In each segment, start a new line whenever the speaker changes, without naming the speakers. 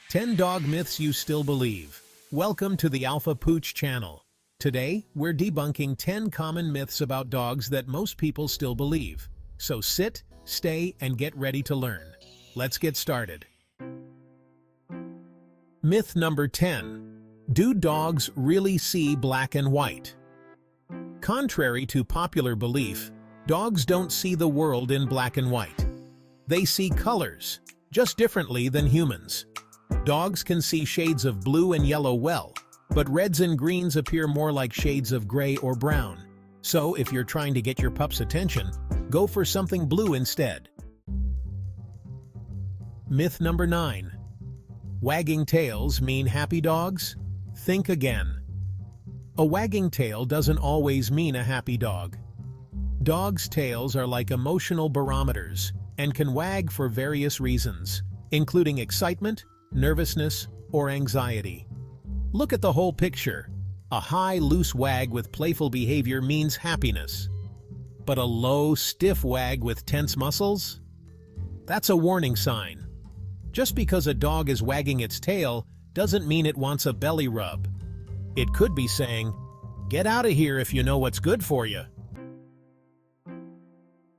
10 dog myths you still believe. Welcome to the Alpha Pooch channel. Today, we're debunking 10 common myths about dogs that most people still believe. So sit, stay, and get ready to learn. Let's get started. Myth number 10. Do dogs really see black and white? Contrary to popular belief, dogs don't see the world in black and white. They see colors, just differently than humans. Dogs can see shades of blue and yellow well, but reds and greens appear more like shades of gray or brown. So if you're trying to get your pup's attention, go for something blue instead. Myth number 9. Wagging tails mean happy dogs? Think again. A wagging tail doesn't always mean a happy dog. Dogs' tails are like emotional barometers and can wag for various reasons, including excitement, nervousness, or anxiety. Look at the whole picture. A high, loose wag with playful behavior means happiness. But a low, stiff wag with tense muscles? That's a warning sign. Just because a dog is wagging its tail doesn't mean it wants a belly rub. It could be saying, "Get out of here if you know what's good for you."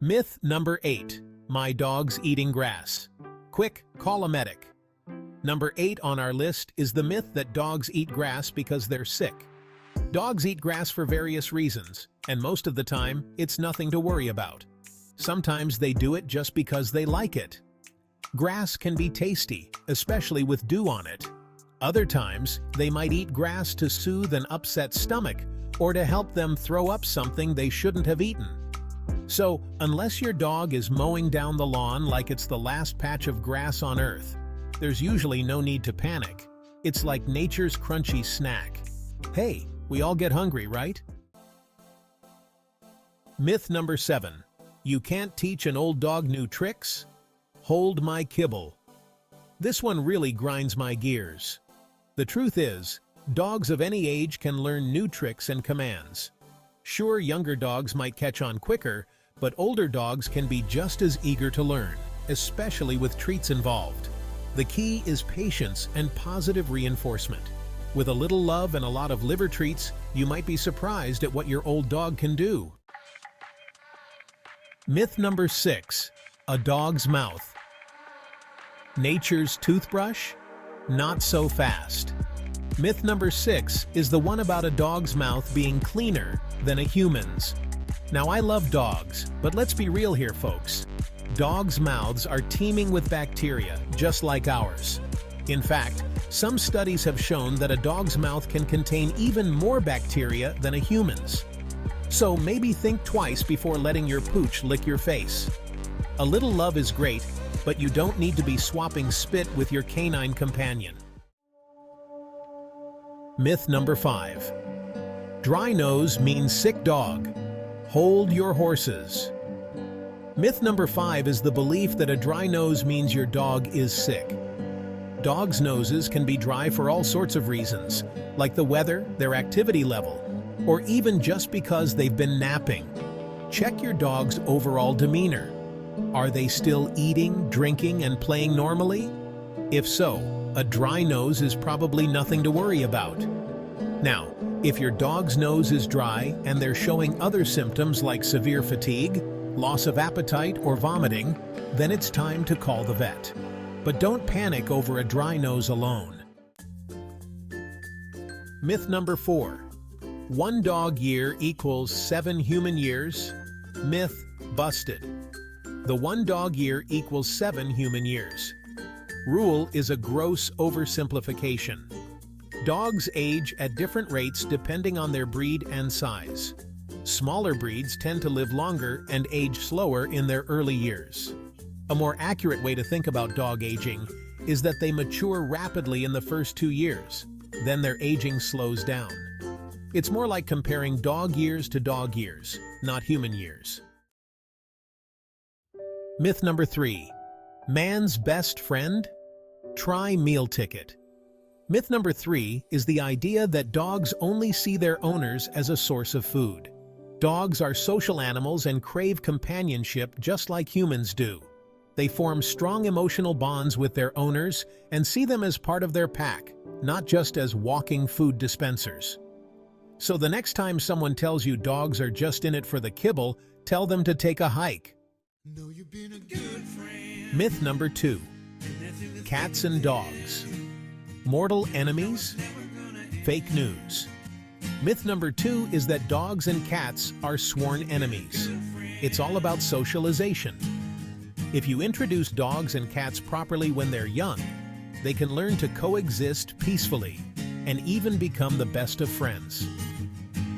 Myth number 8. My dog's eating grass. Quick, call a medic. Number 8 on our list is the myth that dogs eat grass because they're sick. Dogs eat grass for various reasons, and most of the time, it's nothing to worry about. Sometimes they do it just because they like it. Grass can be tasty, especially with dew on it. Other times, they might eat grass to soothe an upset stomach or to help them throw up something they shouldn't have eaten. So, unless your dog is mowing down the lawn like it's the last patch of grass on earth, there's usually no need to panic. It's like nature's crunchy snack. Hey, we all get hungry, right? Myth number 7. You can't teach an old dog new tricks? Hold my kibble. This one really grinds my gears. The truth is, dogs of any age can learn new tricks and commands. Sure, younger dogs might catch on quicker, but older dogs can be just as eager to learn, especially with treats involved. The key is patience and positive reinforcement. With a little love and a lot of liver treats, you might be surprised at what your old dog can do. Myth number 6. A dog's mouth. Nature's toothbrush? Not so fast. Myth number 6 is the one about a dog's mouth being cleaner than a human's. Now, I love dogs, but let's be real here, folks. Dogs' mouths are teeming with bacteria, just like ours. In fact, some studies have shown that a dog's mouth can contain even more bacteria than a human's. So maybe think twice before letting your pooch lick your face. A little love is great, but you don't need to be swapping spit with your canine companion. Myth number 5. Dry nose means sick dog. Hold your horses. Myth number 5 is the belief that a dry nose means your dog is sick. Dogs' noses can be dry for all sorts of reasons, like the weather, their activity level, or even just because they've been napping. Check your dog's overall demeanor. Are they still eating, drinking, and playing normally? If so, a dry nose is probably nothing to worry about. Now, if your dog's nose is dry and they're showing other symptoms like severe fatigue, loss of appetite, or vomiting, then it's time to call the vet. But don't panic over a dry nose alone. Myth number 4. 1 dog year equals 7 human years? Myth busted. The 1 dog year equals 7 human years. Rule is a gross oversimplification. Dogs age at different rates depending on their breed and size. Smaller breeds tend to live longer and age slower in their early years. A more accurate way to think about dog aging is that they mature rapidly in the first 2 years, then their aging slows down. It's more like comparing dog years to dog years, not human years. Myth number 3. Man's best friend? Try meal ticket. Myth number 3 is the idea that dogs only see their owners as a source of food. Dogs are social animals and crave companionship just like humans do. They form strong emotional bonds with their owners and see them as part of their pack, not just as walking food dispensers. So the next time someone tells you dogs are just in it for the kibble, tell them to take a hike.
Know you've been a good friend.
Myth number 2. Cats and dogs. Mortal enemies? Fake news. Myth number 2 is that dogs and cats are sworn enemies. It's all about socialization. If you introduce dogs and cats properly when they're young, they can learn to coexist peacefully and even become the best of friends.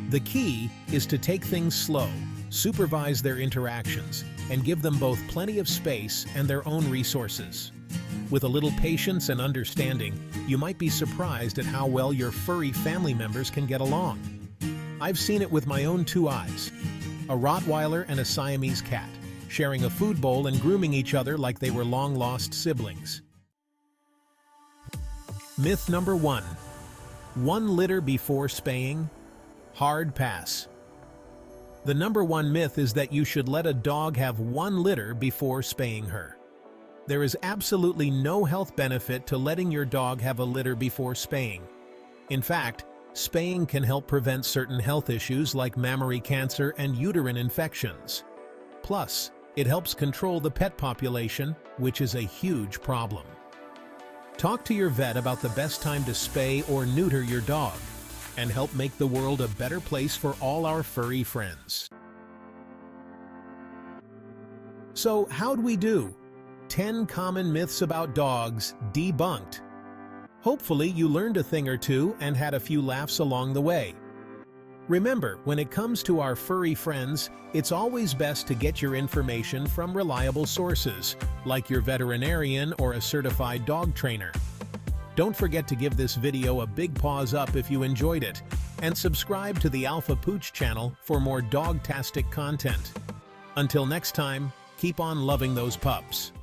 The key is to take things slow, supervise their interactions, and give them both plenty of space and their own resources. With a little patience and understanding, you might be surprised at how well your furry family members can get along. I've seen it with my own 2 eyes. A Rottweiler and a Siamese cat, sharing a food bowl and grooming each other like they were long-lost siblings. Myth number 1. 1 litter before spaying? Hard pass. The number 1 myth is that you should let a dog have 1 litter before spaying her. There is absolutely no health benefit to letting your dog have a litter before spaying. In fact, spaying can help prevent certain health issues like mammary cancer and uterine infections. Plus, it helps control the pet population, which is a huge problem. Talk to your vet about the best time to spay or neuter your dog, and help make the world a better place for all our furry friends. So, how'd we do? 10 common myths about dogs debunked. Hopefully you learned a thing or two and had a few laughs along the way. Remember, when it comes to our furry friends, it's always best to get your information from reliable sources, like your veterinarian or a certified dog trainer. Don't forget to give this video a big paws up if you enjoyed it, and subscribe to the Alpha Pooch channel for more dog-tastic content. Until next time, keep on loving those pups.